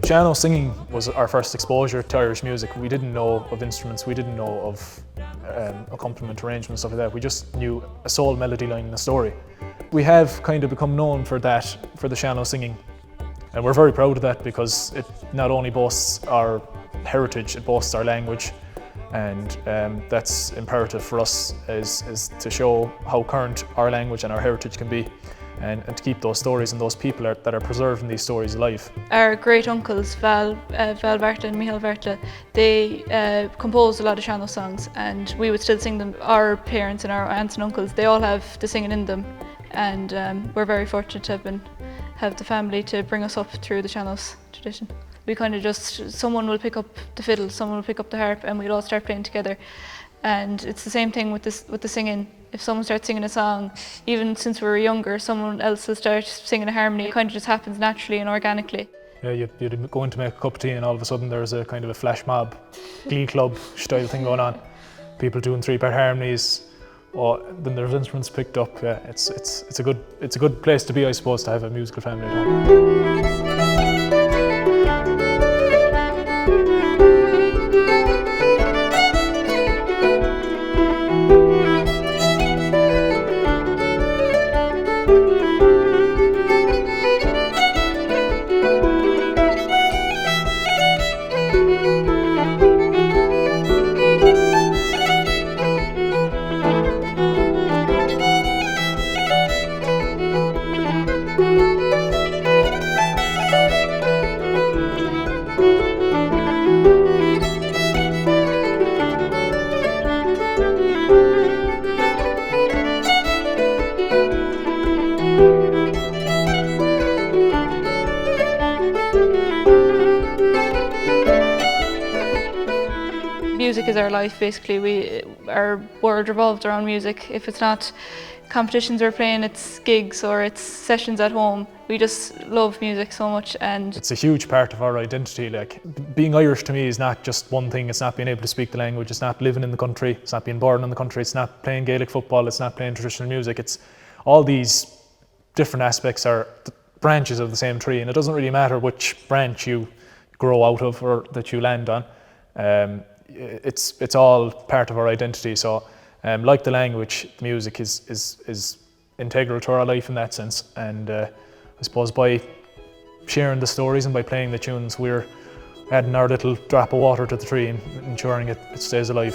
Sean-Nós singing was our first exposure to Irish music. We didn't know of instruments, we didn't know of accompaniment arrangements, stuff like that. We just knew a sole melody line in a story. We have kind of become known for that, for the Sean-Nós singing. And we're very proud of that because it not only boasts our heritage, it boasts our language. And that's imperative for us is to show how current our language and our heritage can be. And to keep those stories and those people that are preserving these stories alive. Our great uncles, Fhlatharta and Fhlatharta, they composed a lot of Sean-Nós songs, and we would still sing them. Our parents and our aunts and uncles, they all have the singing in them, and we're very fortunate to have the family to bring us up through the Sean-Nós tradition. We kind of just, someone will pick up the fiddle, someone will pick up the harp, and we'll all start playing together. And it's the same thing with the singing. If someone starts singing a song, even since we were younger, someone else will start singing a harmony. It kind of just happens naturally and organically. Yeah, you'd go in to make a cup of tea and all of a sudden there's a kind of a flash mob, glee club style thing going on. People doing three-part harmonies, or then there's instruments picked up. Yeah, it's a good place to be, I suppose, to have a musical family at home. Music is our life, basically. Our world revolves around music. If it's not competitions we're playing, it's gigs or it's sessions at home. We just love music so much, and it's a huge part of our identity. Like, being Irish to me is not just one thing. It's not being able to speak the language, it's not living in the country, it's not being born in the country, it's not playing Gaelic football, it's not playing traditional music. It's all these different aspects are branches of the same tree, and it doesn't really matter which branch you grow out of or that you land on. It's all part of our identity. So like the language, the music is integral to our life in that sense. And I suppose by sharing the stories and by playing the tunes, we're adding our little drop of water to the tree and ensuring it stays alive.